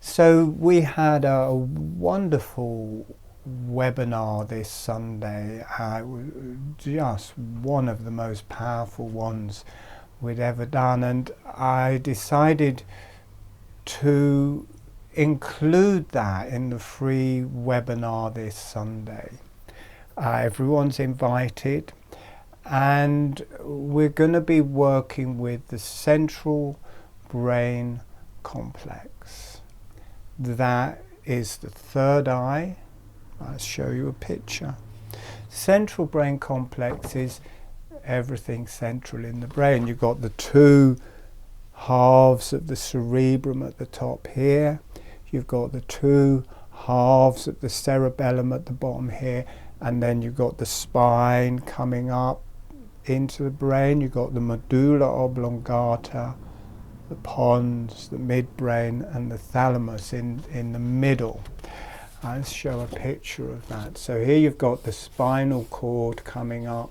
So we had a wonderful webinar this Sunday. It was just one of the most powerful ones we'd ever done, and I decided to include that in the free webinar this Sunday. Everyone's invited, and we're going to be working with the central brain complex. That is the third eye. I'll show you a picture. Central brain complex is everything central in the brain. You've got the two halves of the cerebrum at the top here. You've got the two halves of the cerebellum at the bottom here. And then you've got the spine coming up into the brain. You've got the medulla oblongata, the pons, the midbrain, and the thalamus in the middle. I'll show a picture of that. So here you've got the spinal cord coming up,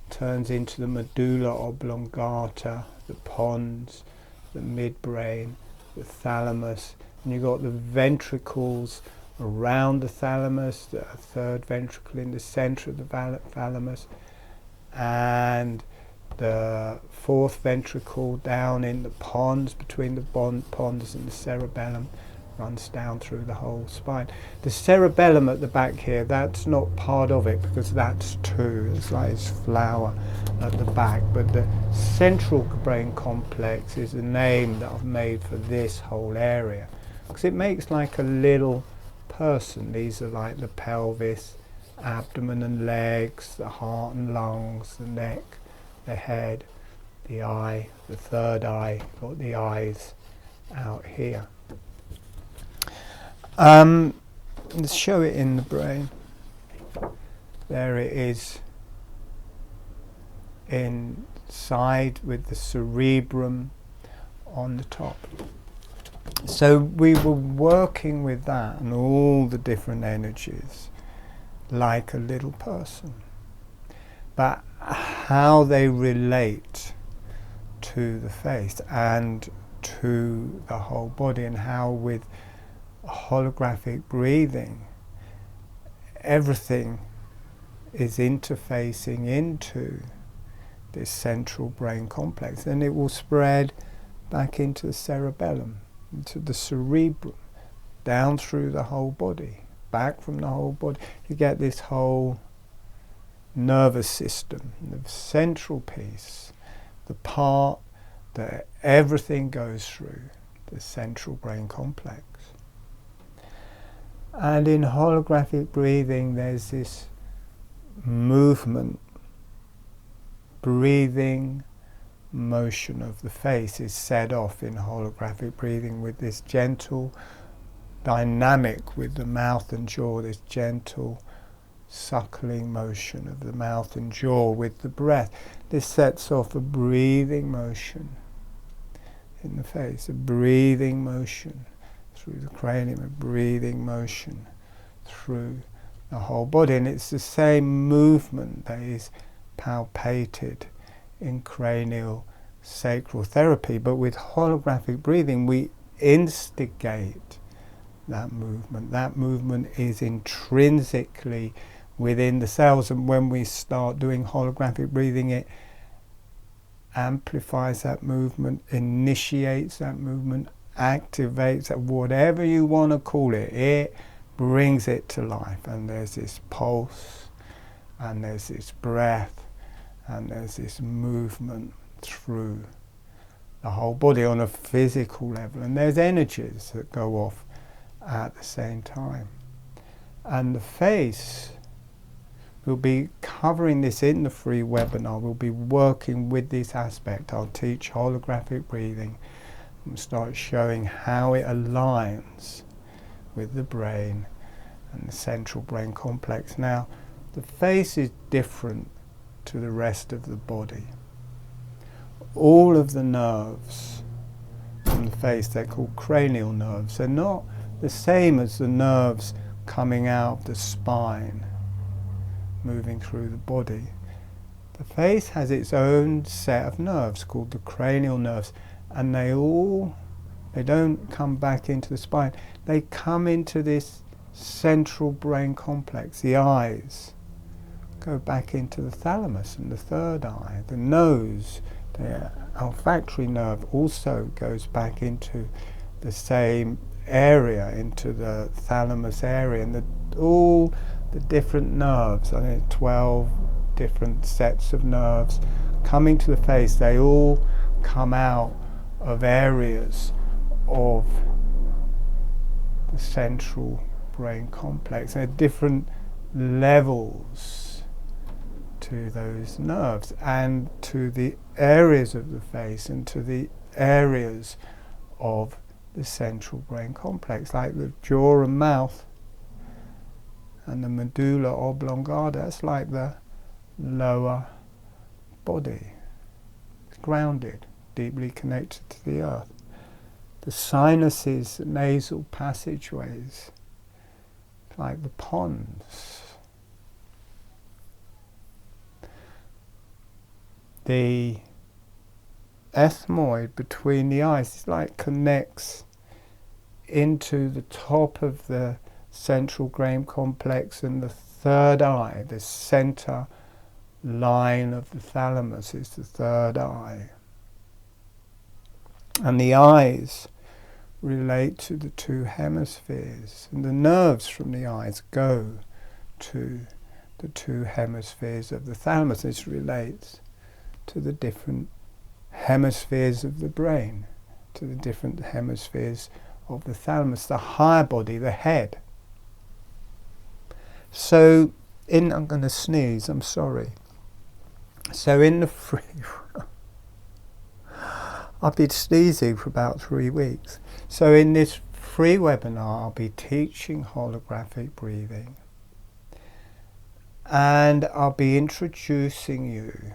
turns into the medulla oblongata, the pons, the midbrain, the thalamus, and you've got the ventricles around the thalamus, the third ventricle in the center of the thalamus, and the fourth ventricle down in the pons, between the pons and the cerebellum, runs down through the whole spine. The cerebellum at the back here, that's not part of it because that's two. It's like its flower at the back. But the central brain complex is the name that I've made for this whole area, because it makes like a little person. These are like the pelvis, abdomen and legs, the heart and lungs, the neck, the head, the eye, the third eye, got the eyes out here. Let's show it in the brain. There it is inside with the cerebrum on the top. So we were working with that and all the different energies like a little person. But how they relate to the face and to the whole body, and how with holographic breathing everything is interfacing into this central brain complex, and it will spread back into the cerebellum, into the cerebrum, down through the whole body, back from the whole body. You get this whole nervous system, the central piece, the part that everything goes through, the central brain complex. And in holographic breathing there's this movement, breathing motion of the face is set off in holographic breathing with this gentle dynamic with the mouth and jaw, this gentle suckling motion of the mouth and jaw with the breath. This sets off a breathing motion in the face, a breathing motion through the cranium, a breathing motion through the whole body. And it's the same movement that is palpated in cranial sacral therapy, but with holographic breathing we instigate that movement. That movement is intrinsically within the cells, and when we start doing holographic breathing it amplifies that movement, initiates that movement, activates that, whatever you want to call it, it brings it to life. And there's this pulse, and there's this breath, and there's this movement through the whole body on a physical level, and there's energies that go off at the same time. And the face, we'll be covering this in the free webinar. We'll be working with this aspect. I'll teach holographic breathing and start showing how it aligns with the brain and the central brain complex. Now, the face is different to the rest of the body. All of the nerves in the face, they're called cranial nerves. They're not the same as the nerves coming out of the spine, moving through the body. The face has its own set of nerves called the cranial nerves, and they all They don't come back into the spine. They come into this central brain complex. The eyes go back into the thalamus and the third eye. The nose, the olfactory nerve, also goes back into the same area, into the thalamus area, and all the different nerves, I think 12 different sets of nerves coming to the face, they all come out of areas of the central brain complex. There are different levels to those nerves and to the areas of the face and to the areas of the central brain complex, like the jaw and mouth and the medulla oblongata. That's like the lower body. It's grounded, deeply connected to the earth. The sinuses, the nasal passageways, like the ponds. The ethmoid between the eyes is like connects into the top of the central brain complex and the third eye. The center line of the thalamus is the third eye. And the eyes relate to the two hemispheres, and the nerves from the eyes go to the two hemispheres of the thalamus. This relates to the different hemispheres of the brain, to the different hemispheres of the thalamus, the higher body, the head. So, I'm going to sneeze, I'm sorry. So in the free, I've been sneezing for about 3 weeks. So in this free webinar, I'll be teaching holographic breathing. And I'll be introducing you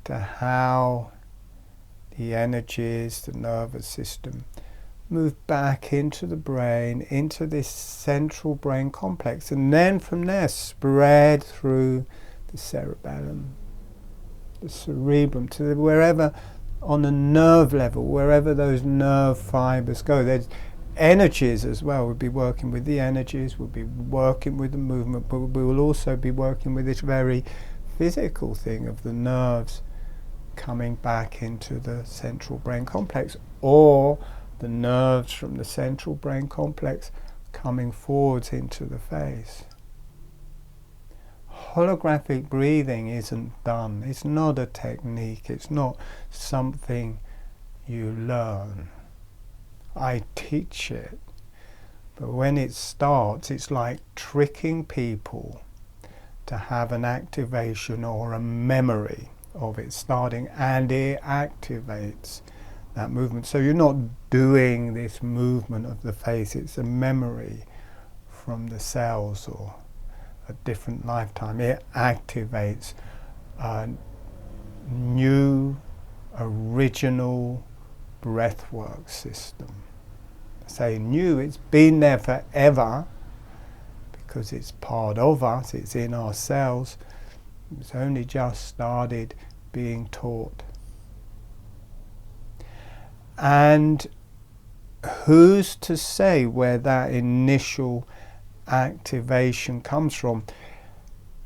to how the energies, the nervous system, move back into the brain, into this central brain complex, and then from there spread through the cerebellum, the cerebrum, to wherever on a nerve level, wherever those nerve fibers go. There's energies as well. We'll be working with the energies, we'll be working with the movement, but we will also be working with this very physical thing of the nerves coming back into the central brain complex, or the nerves from the central brain complex coming forwards into the face. Holographic breathing isn't done. It's not a technique. It's not something you learn. I teach it. But when it starts, it's like tricking people to have an activation or a memory of it starting, and it activates that movement. So you're not doing this movement of the face. It's a memory from the cells or a different lifetime. It activates a new, original breathwork system. I say new, it's been there forever because it's part of us, it's in our cells. It's only just started being taught. And who's to say where that initial activation comes from?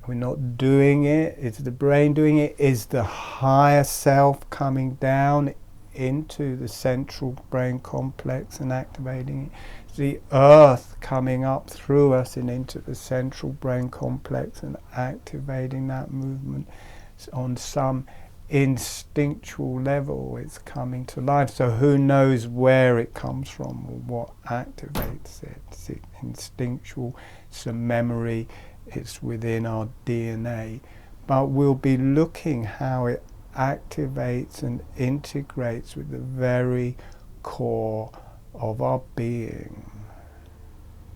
We're not doing it. It's the brain doing it. Is the higher self coming down into the central brain complex and activating it? Is the earth coming up through us and into the central brain complex and activating that movement? It's on some instinctual level, it's coming to life. So who knows where it comes from or what activates it? It's instinctual, it's a memory, it's within our DNA. But we'll be looking how it activates and integrates with the very core of our being.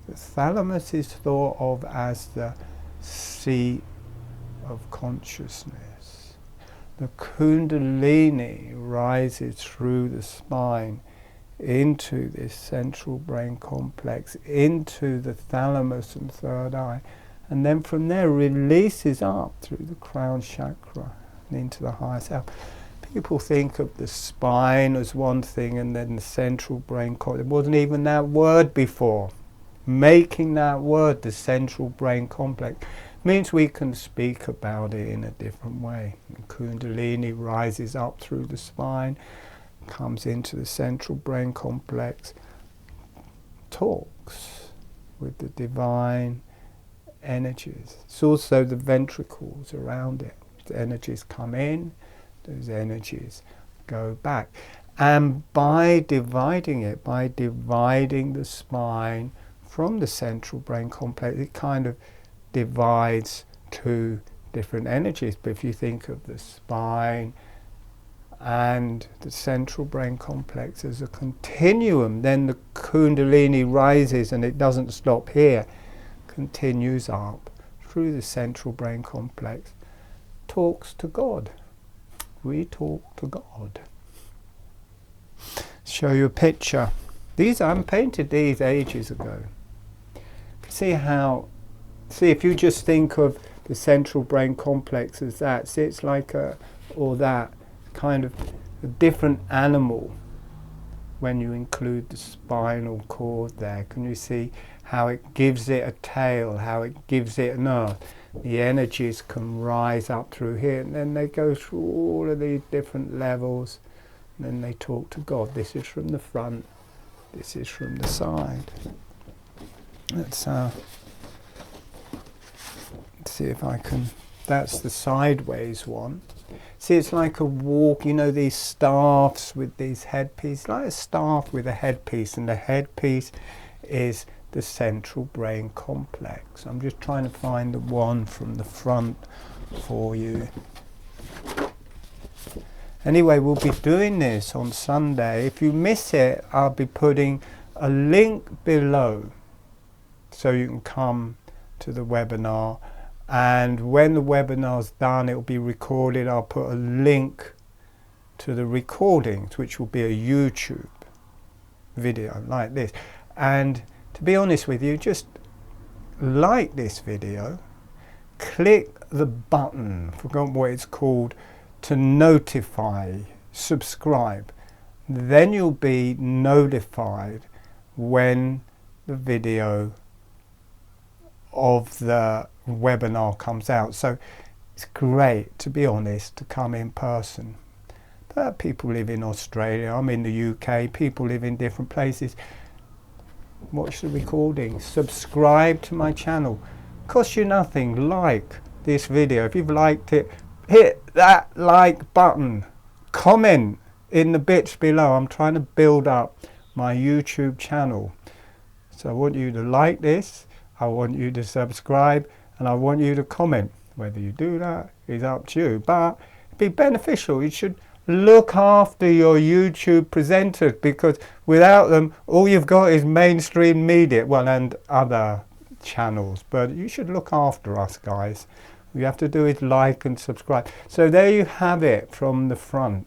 The thalamus is thought of as the seat of consciousness. The kundalini rises through the spine into this central brain complex, into the thalamus and third eye, and then from there releases up through the crown chakra and into the higher self. People think of the spine as one thing, and then the central brain complex. It wasn't even that word before. Making that word, the central brain complex, means we can speak about it in a different way. And kundalini rises up through the spine, comes into the central brain complex, talks with the divine energies. It's also the ventricles around it. The energies come in, those energies go back. And by dividing it, by dividing the spine from the central brain complex, it kind of divides two different energies. But if you think of the spine and the central brain complex as a continuum, then the kundalini rises, and it doesn't stop here, continues up through the central brain complex, talks to God. We talk to God. Show you a picture. These, I painted these ages ago. See if you just think of the central brain complex as that, see it's like that kind of a different animal when you include the spinal cord there. Can you see how it gives it a tail, how it gives it an earth? The energies can rise up through here, and then they go through all of these different levels, and then they talk to God. This is from the front, this is from the side. Let's see if I can, that's the sideways one. See, it's like a walk, you know, these staffs with these headpieces, like a staff with a headpiece, and the headpiece is the central brain complex. I'm just trying to find the one from the front for you. Anyway, we'll be doing this on Sunday. If you miss it, I'll be putting a link below so you can come to the webinar. And when the webinar's done, it will be recorded. I'll put a link to the recordings, which will be a YouTube video like this. And to be honest with you, just like this video, click the button, forgot what it's called, to notify, subscribe. Then you'll be notified when the video of the webinar comes out. So it's great, to be honest, to come in person. But people live in Australia, I'm in the UK, people live in different places. Watch the recording, subscribe to my channel, costs you nothing. Like this video, if you've liked it, hit that like button, comment in the bits below. I'm trying to build up my YouTube channel, so I want you to like this, I want you to subscribe, and I want you to comment. Whether you do that is up to you, but it'd be beneficial. You should look after your YouTube presenters, because without them, all you've got is mainstream media, well, and other channels. But you should look after us, guys. All you have to do is like and subscribe. So there you have it from the front.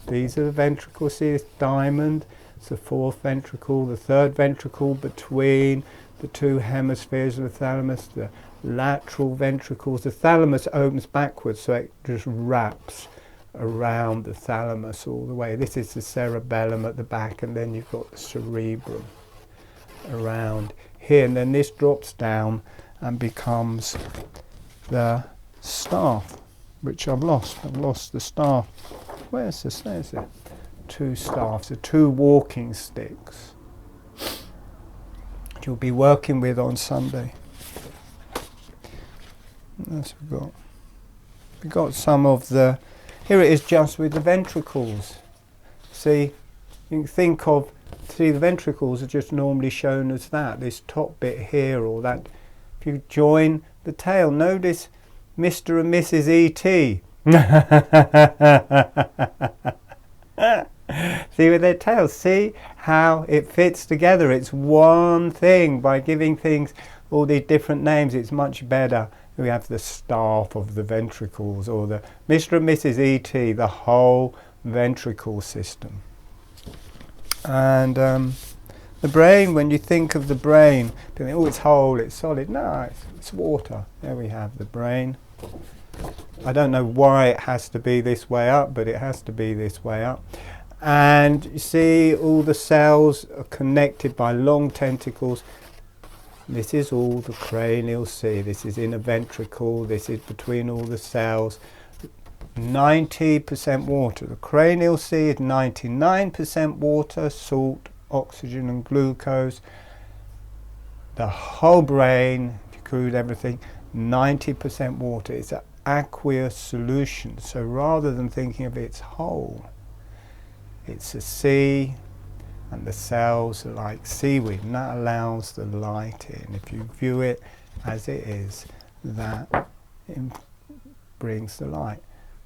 These are the ventricles. See this diamond? It's the fourth ventricle, the third ventricle between the two hemispheres of the thalamus, the lateral ventricles. The thalamus opens backwards, so it just wraps around the thalamus all the way. This is the cerebellum at the back, and then you've got the cerebrum around here, and then this drops down and becomes the staff, which I've lost. I've lost the staff. Where's this? There's it. Two staffs, the two walking sticks, which you'll be working with on Sunday. What else have we got? We've got some of the, here it is just with the ventricles. See, you can think of, see, the ventricles are just normally shown as that, this top bit here, or that. If you join the tail, notice Mr. and Mrs. E.T. See, with their tails, see how it fits together. It's one thing. By giving things all these different names, it's much better. We have the staff of the ventricles, or the Mr. and Mrs. E.T., the whole ventricle system. And the brain, when you think of the brain, you think, oh, it's whole, it's solid. No, it's water. There we have the brain. I don't know why it has to be this way up, but it has to be this way up. And you see all the cells are connected by long tentacles. This is all the cranial sea. This is inner ventricle. This is between all the cells. 90% water. The cranial sea is 99% water, salt, oxygen and glucose. The whole brain, if you include everything, 90% water. It's an aqueous solution. So rather than thinking of its whole, it's a sea, and the cells are like seaweed, and that allows the light in. If you view it as it is, that brings the light.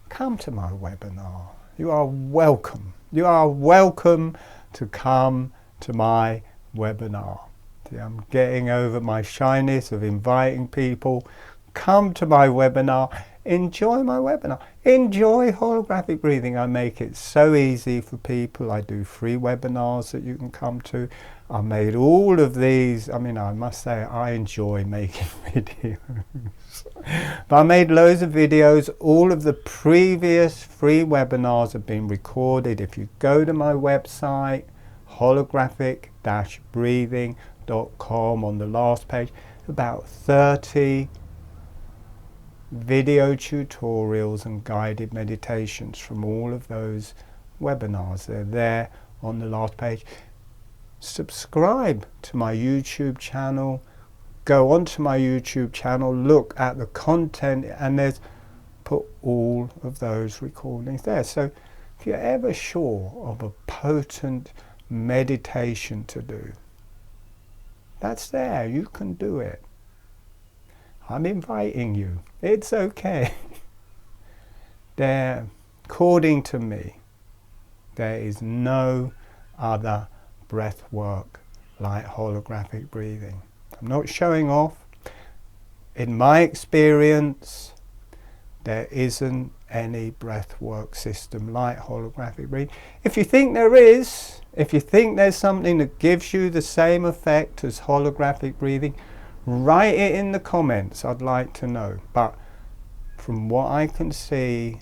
Come to my webinar. You are welcome. You are welcome to come to my webinar. See, I'm getting over my shyness of inviting people. Come to my webinar. Enjoy my webinar. Enjoy holographic breathing. I make it so easy for people. I do free webinars that you can come to. I made all of these. I mean, I must say I enjoy making videos. But I made loads of videos. All of the previous free webinars have been recorded. If you go to my website, holographic-breathing.com, on the last page, about 30 video tutorials and guided meditations from all of those webinars. They're there on the last page. Subscribe to my YouTube channel. Go onto my YouTube channel, look at the content, and there's put all of those recordings there. So if you're ever sure of a potent meditation to do, that's there. You can do it. I'm inviting you. It's okay. There, according to me, there is no other breath work like holographic breathing. I'm not showing off. In my experience, there isn't any breath work system like holographic breathing. If you think there is, if you think there's something that gives you the same effect as holographic breathing, write it in the comments. I'd like to know. But from what I can see,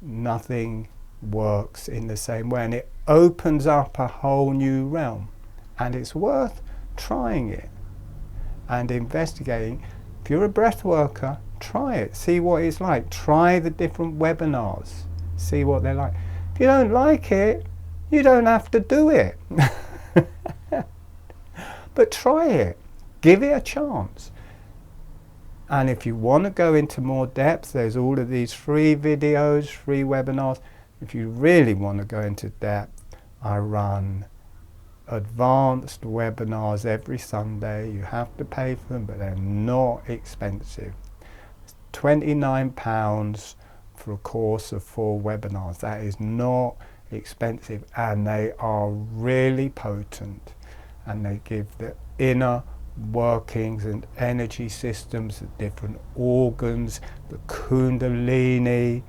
nothing works in the same way, and it opens up a whole new realm, and it's worth trying it and investigating. If you're a breath worker, try it, see what it's like. Try the different webinars, see what they're like. If you don't like it, you don't have to do it. But try it. Give it a chance. And if you want to go into more depth, there's all of these free videos, free webinars. If you really want to go into depth, I run advanced webinars every Sunday. You have to pay for them, but they're not expensive. It's £29 for a course of 4 webinars. That is not expensive, and they are really potent, and they give the inner workings and energy systems, the different organs, the kundalini,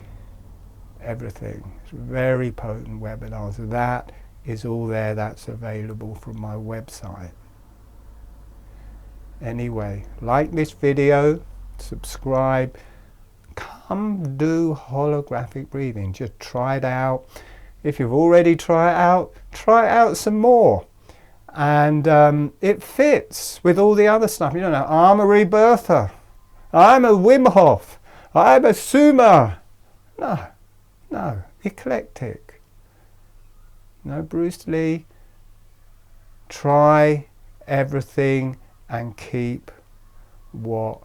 everything. It's very potent webinars. That is all there. That's available from my website. Anyway, like this video, subscribe, come do holographic breathing. Just try it out. If you've already tried it out some more. And it fits with all the other stuff. You don't know, I'm a rebirther, I'm a Wim Hof, I'm a soma. No, eclectic. No, Bruce Lee. Try everything and keep what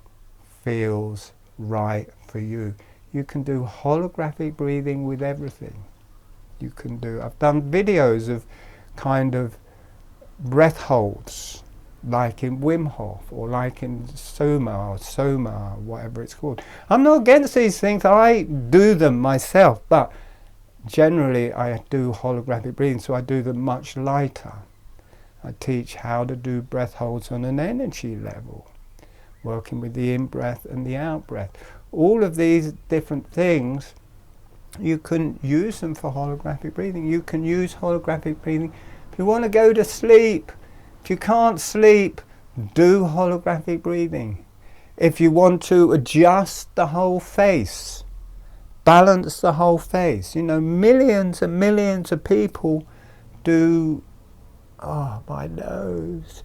feels right for you. You can do holographic breathing with everything. You can do, I've done videos of kind of breath holds, like in Wim Hof, or like in soma, whatever it's called. I'm not against these things. I do them myself, but generally I do holographic breathing, so I do them much lighter. I teach how to do breath holds on an energy level, working with the in-breath and the out-breath. All of these different things, you can use them for holographic breathing. You can use holographic breathing if you want to go to sleep. If you can't sleep, do holographic breathing. If you want to adjust the whole face, balance the whole face, you know, millions and millions of people do, oh, my nose,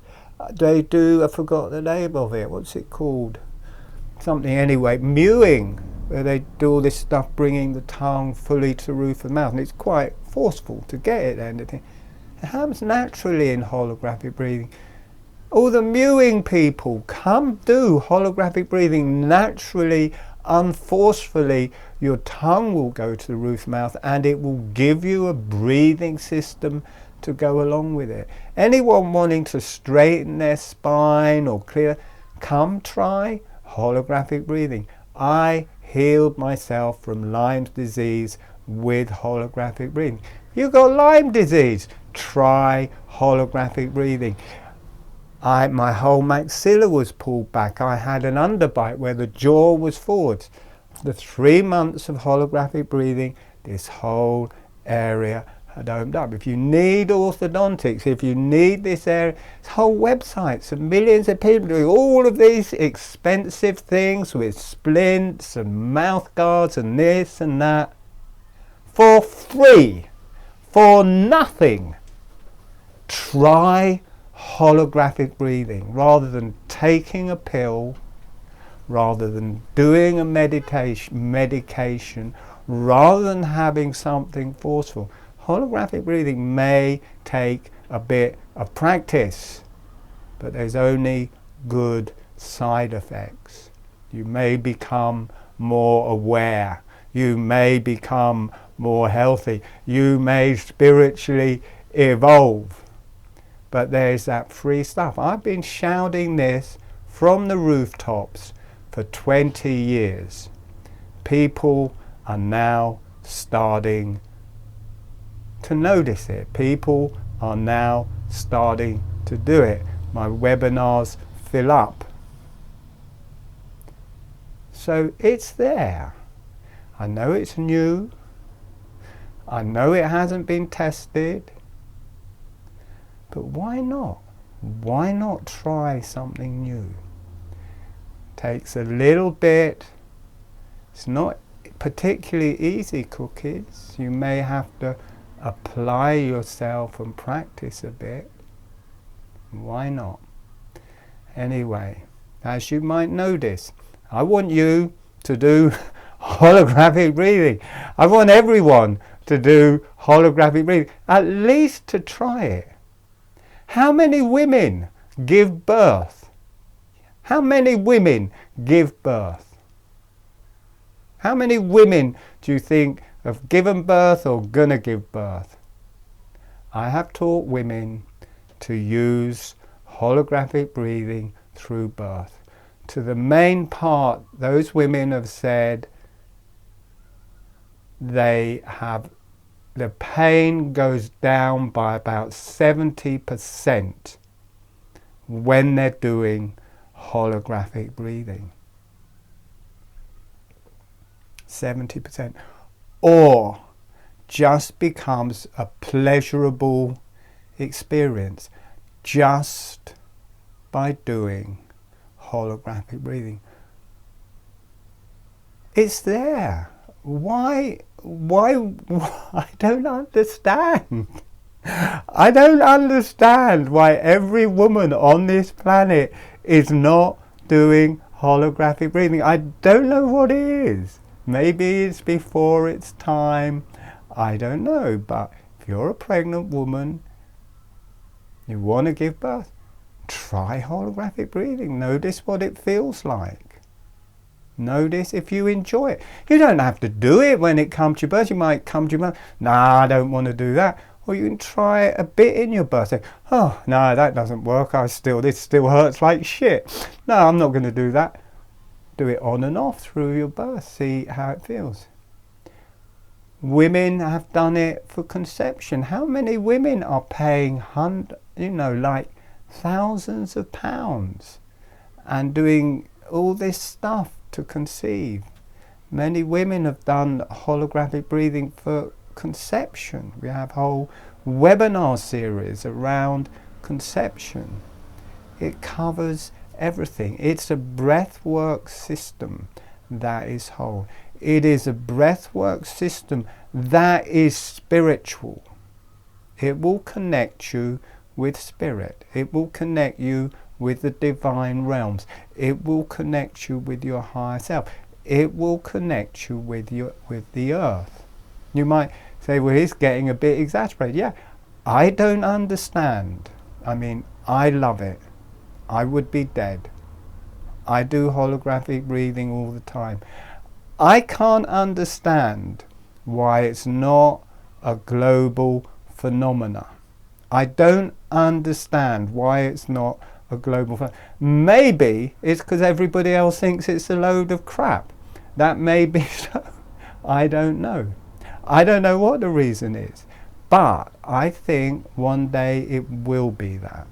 they do, I forgot the name of it, what's it called? Something anyway, mewing, where they do all this stuff, bringing the tongue fully to the roof of the mouth, and it's quite forceful to get it and it happens naturally in holographic breathing. All the mewing people, come do holographic breathing naturally, unforcefully. Your tongue will go to the roof of the mouth and it will give you a breathing system to go along with it. Anyone wanting to straighten their spine or clear, come try holographic breathing. I healed myself from Lyme disease with holographic breathing. You got Lyme disease, try holographic breathing. My whole maxilla was pulled back. I had an underbite where the jaw was forward. The 3 months of holographic breathing, this whole area had opened up. If you need orthodontics, if you need this area, there's whole websites of millions of people doing all of these expensive things with splints and mouth guards and this and that for free, for nothing. Try holographic breathing rather than taking a pill, rather than doing a medication, rather than having something forceful. Holographic breathing may take a bit of practice, but there's only good side effects. You may become more aware, you may become more healthy, you may spiritually evolve. But there's that free stuff. I've been shouting this from the rooftops for 20 years. People are now starting to notice it. People are now starting to do it. My webinars fill up. So it's there. I know it's new. I know it hasn't been tested. But why not? Why not try something new? Takes a little bit. It's not particularly easy, cookies. You may have to apply yourself and practice a bit. Why not? Anyway, as you might notice, I want you to do holographic breathing. I want everyone to do holographic breathing, at least to try it. How many women give birth? How many women give birth? How many women do you think have given birth or gonna give birth? I have taught women to use holographic breathing through birth. To the main part, those women have said the pain goes down by about 70% when they're doing holographic breathing. 70%. Or just becomes a pleasurable experience just by doing holographic breathing. It's there. Why I don't understand. I don't understand why every woman on this planet is not doing holographic breathing. I don't know what it is. Maybe it's before its time. I don't know. But if you're a pregnant woman, you want to give birth, try holographic breathing. Notice what it feels like. Notice if you enjoy it. You don't have to do it when it comes to your birth. You might come to your mother, nah, I don't want to do that. Or you can try it a bit in your birth. Say, oh, no, that doesn't work. This still hurts like shit. No, I'm not going to do that. Do it on and off through your birth. See how it feels. Women have done it for conception. How many women are paying like thousands of pounds and doing all this stuff to conceive? Many women have done holographic breathing for conception. We have whole webinar series around conception. It covers everything. It's a breathwork system that is whole. It is a breathwork system that is spiritual. It will connect you with spirit. It will connect you with the divine realms. It will connect you with your higher self. It will connect you with the earth. You might say, well, he's getting a bit exaggerated. Yeah, I don't understand. I mean, I love it. I would be dead. I do holographic breathing all the time. I can't understand why it's not a global phenomena. I don't understand why it's not a global phenomenon. Maybe it's because everybody else thinks it's a load of crap. That may be so. I don't know. I don't know what the reason is. But I think one day it will be that.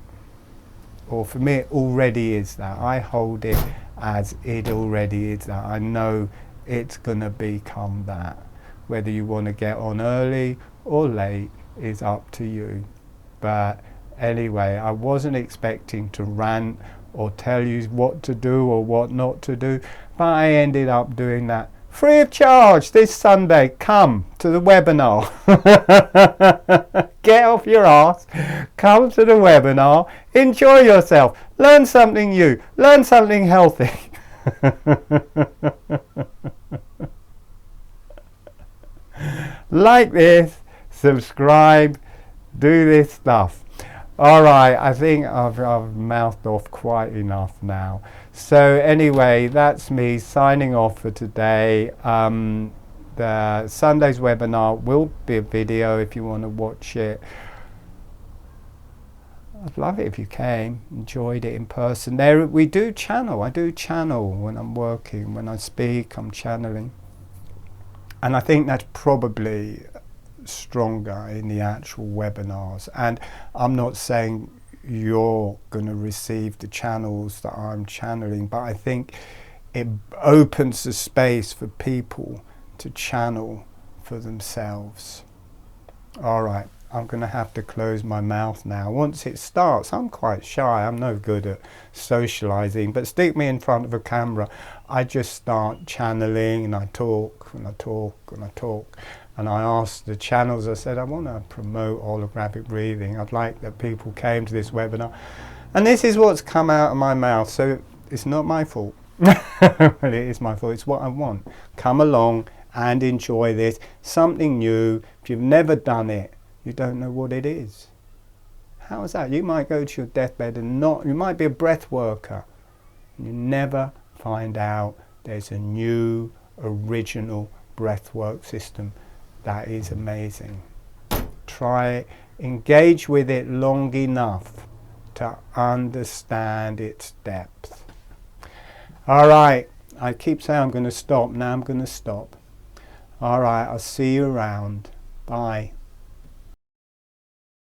Or for me it already is that. I hold it as it already is that. I know it's going to become that. Whether you want to get on early or late is up to you. But anyway, I wasn't expecting to rant or tell you what to do or what not to do, but I ended up doing that free of charge this Sunday. Come to the webinar. Get off your ass, come to the webinar, enjoy yourself, learn something new, learn something healthy. Like this, subscribe, do this stuff. Alright, I think I've mouthed off quite enough now. So anyway, that's me signing off for today. The Sunday's webinar will be a video if you want to watch it. I'd love it if you came, enjoyed it in person. There we do channel. I do channel when I'm working, when I speak, I'm channeling. And I think that's probably stronger in the actual webinars. And I'm not saying you're going to receive the channels that I'm channeling, but I think it opens the space for people to channel for themselves. All right, I'm going to have to close my mouth now. Once it starts, I'm quite shy. I'm no good at socializing, but stick me in front of a camera, I just start channeling and I talk and I talk and I talk. And I asked the channels, I said, I want to promote holographic breathing. I'd like that people came to this webinar. And this is what's come out of my mouth. So it's not my fault. Well, it is my fault. It's what I want. Come along and enjoy this. Something new. If you've never done it, you don't know what it is. How is that? You might go to your deathbed and you might be a breath worker. And you never find out there's a new, original breathwork system. That is amazing. Try it, engage with it long enough to understand its depth. Alright, I keep saying I'm going to stop, now I'm going to stop. Alright, I'll see you around. Bye.